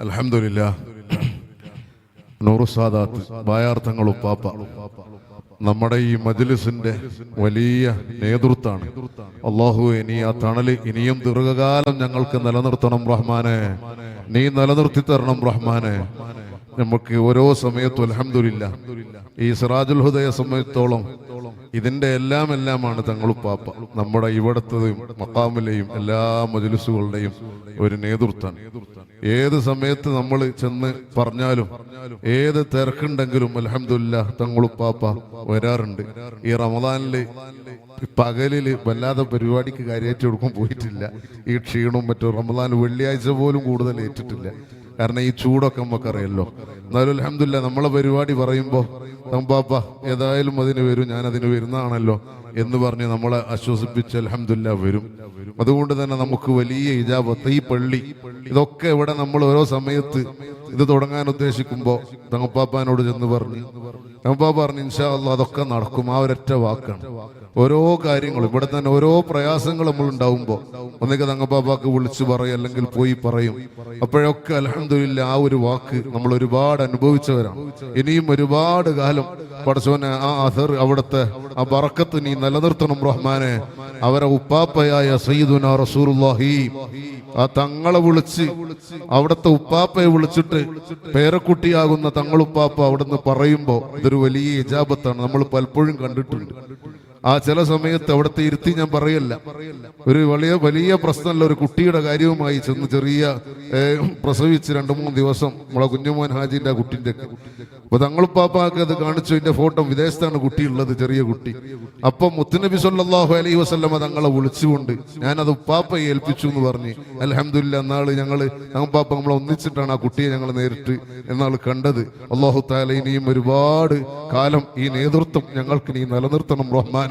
അൽഹംദുലില്ലാഹ്. നൂറു സാദാത്ത് ബായാർത്ഥങ്ങൾ ഉപ്പാപ്പ നമ്മുടെ ഈ മജ്ലിസിന്റെ വലിയ നേതൃത്വമാണ്. അല്ലാഹുവേ, നീ ആ തണല് ഇനിയും ദീർഘകാലം ഞങ്ങൾക്ക് നിലനിർത്തണം റഹ്മാനെ. നീ നിലനിർത്തി തരണം റഹ്മാനെ. നമുക്ക് ഓരോ സമയത്തും അൽഹംദുലില്ലാഹ് ഈ സിറാജുൽ ഹുദയെ സംബന്ധിച്ചോളം ഇതിന്റെ എല്ലാമാണ് തങ്ങളുപ്പാപ്പ നമ്മുടെ ഇവിടത്തെയും മഖാമിലെയും എല്ലാ മജ്ലിസുകളുടെയും ഒരു നേതൃത്വം. ഏത് സമയത്ത് നമ്മൾ ചെന്ന് പറഞ്ഞാലും ഏത് തിരക്കുണ്ടെങ്കിലും അൽഹംദുലില്ലാഹ് തങ്ങളുപ്പാപ്പ വരാറുണ്ട്. ഈ റമദാനില് പകലില് വല്ലാതെ പരിപാടിക്ക് കാര്യമായിട്ട് എടുക്കും പോയിട്ടില്ല. ഈ ക്ഷീണവും മറ്റും റമദാൻ വെള്ളിയാഴ്ച പോലും കൂടുതൽ ഏറ്റിട്ടില്ല. കാരണം ഈ ചൂടൊക്കെ നമുക്കറിയല്ലോ. എന്നാലും അൽഹംദുലില്ലാഹ് നമ്മളെ പരിപാടി പറയുമ്പോൾ തമ്പാപ്പ ഏതായാലും അതിന് വരും, ഞാൻ അതിന് വരുന്നതാണല്ലോ എന്ന് പറഞ്ഞ് നമ്മളെ ആശ്വസിപ്പിച്ച് അൽഹംദുലില്ലാഹ് വരും. അതുകൊണ്ട് തന്നെ നമുക്ക് വലിയ ഇജാബത്ത്. ഈ പള്ളി ഇതൊക്കെ ഇവിടെ നമ്മൾ ഓരോ സമയത്ത് ഇത് തുടങ്ങാൻ ഉദ്ദേശിക്കുമ്പോൾ തങ്ങപ്പാപ്പാനോട് ചെന്ന് തങ്ങപ്പാപ്പ പറഞ്ഞു ഇൻഷാ അല്ലാഹ് അതൊക്കെ നടക്കും. ആ ഒരൊറ്റ വാക്കാണ്. ഓരോ കാര്യങ്ങളും ഇവിടെ തന്നെ ഓരോ പ്രയാസങ്ങൾ നമ്മൾ ഉണ്ടാവുമ്പോൾ ഒന്നേക്ക് തങ്ങപ്പാപ്പാക്ക് വിളിച്ചു പറയും, അല്ലെങ്കിൽ പോയി പറയും. അപ്പോഴൊക്കെ അൽഹംദുലില്ലാഹ് ആ ഒരു വാക്ക് നമ്മൾ ഒരുപാട് അനുഭവിച്ചവരാണ്. ഇനിയും ഒരുപാട് കാലം പടച്ചോനെ ആ അഥർ അവിടുത്തെ ആ ബറക്കത്ത് നീ നിലനിർത്തണം റഹ്മാനെ. അവരെ ഉപ്പാപ്പയായ സയ്യിദുനാ റസൂലുള്ളാഹി ആ തങ്ങളെ വിളിച്ച് അവിടുത്തെ ഉപ്പാപ്പയെ വിളിച്ചിട്ട് പേരക്കുട്ടിയാകുന്ന തങ്ങളുപ്പാപ്പ അവിടുന്ന് പറയുമ്പോ ഇതൊരു വലിയ ഇജാബത്താണ്. നമ്മൾ പലപ്പോഴും കണ്ടിട്ടുണ്ട്. ആ ചില സമയത്ത് അവിടുത്തെ ഇരുത്തി ഞാൻ പറയല്ല, ഒരു വലിയ പ്രശ്നമല്ല, ഒരു കുട്ടിയുടെ കാര്യവുമായി ചെന്ന് ചെറിയ പ്രസവിച്ച് 2-3 ദിവസം നമ്മളെ കുഞ്ഞുമോൻ ഹാജിന്റെ ആ കുട്ടിന്റെ ഒക്കെ. അപ്പൊ തങ്ങളുപ്പാപ്പാക്ക് അത് കാണിച്ചു. ഇതിന്റെ ഫോട്ടോ വിദേശത്താണ് കുട്ടിയുള്ളത്, ചെറിയ കുട്ടി. അപ്പൊ മുത്തുനബി സല്ലല്ലാഹു അലൈഹി വസല്ലമ തങ്ങളെ വിളിച്ചുകൊണ്ട് ഞാനത് ഉപ്പാപ്പയെ ഏൽപ്പിച്ചു എന്ന് പറഞ്ഞ് അൽഹംദുലില്ലാഹ് എന്നാള് തങ്ങപ്പാപ്പ നമ്മളെ ഒന്നിച്ചിട്ടാണ് ആ കുട്ടിയെ ഞങ്ങൾ നേരിട്ട് എന്നാൾ കണ്ടത്. അല്ലാഹു തആല ഇനിയും ഒരുപാട് കാലം ഈ നേതൃത്വം ഞങ്ങൾക്ക് നീ നിലനിർത്തണം റഹ്മാൻ.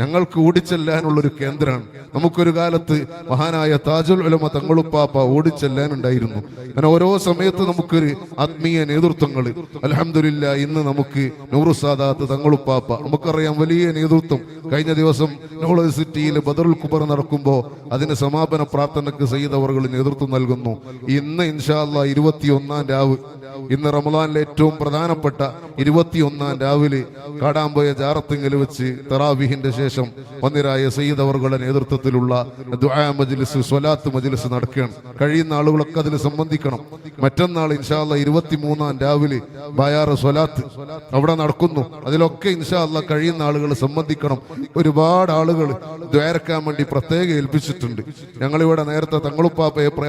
ഞങ്ങൾക്ക് ഓടിച്ചെല്ലാനുള്ളൊരു കേന്ദ്രമാണ്. നമുക്കൊരു കാലത്ത് മഹാനായ താജുൽ ഉലമ തങ്ങളുപ്പാപ്പ ഓടിച്ചെല്ലാനുണ്ടായിരുന്നു. അങ്ങനെ ഓരോ സമയത്ത് നമുക്കൊരു ആത്മീയ നേതൃത്വങ്ങൾ അൽഹംദുലില്ലാഹ് ഇന്ന് നമുക്ക് നൂറു സാദാത്ത് തങ്ങളുപ്പാപ്പ നമുക്കറിയാം വലിയ നേതൃത്വം. കഴിഞ്ഞ ദിവസം യൂണിവേഴ്സിറ്റിയിൽ ബദറുൽ കുബർ നടക്കുമ്പോൾ അതിന് സമാപന പ്രാർത്ഥനയ്ക്ക് സയ്യിദ് അവറുകൾ നേതൃത്വം നൽകുന്നു. ഇന്ന് ഇൻഷാ അല്ലാഹ് 21-ാം രാവ്, ഇന്ന് റമദാനിലെ ഏറ്റവും പ്രധാനപ്പെട്ട 21-ാം രാവിലെ കാടാമ്പോയ ജാറത്തിങ്കൽ വെച്ച് തറാവിഹിന്റെ ശേഷം വന്നിരായ സയ്യിദ് അവറുകളുടെ നേതൃത്വത്തിലുള്ള ദുആ മജ്ലിസ്, സ്വലാത്ത് മജ്ലിസ് നടക്കുകയാണ്. കഴിയുന്ന ആളുകളൊക്കെ അതിൽ സംബന്ധിക്കണം. മറ്റന്നാൾ ഇൻഷാ അല്ലാഹ് 23-ാം രാവിലെ ബയാറ് സ്വലാത്ത് അവിടെ നടക്കുന്നു. അതിലൊക്കെ ഇൻഷാ അല്ലാഹ് കഴിയുന്ന ആളുകൾ സംബന്ധിക്കണം. ഒരുപാട് ആളുകൾ ദ്വാരക്കാൻ വേണ്ടി പ്രത്യേകം ഏൽപ്പിച്ചിട്ടുണ്ട്. ഞങ്ങളിവിടെ നേരത്തെ തങ്ങളുപ്പാപ്പയെ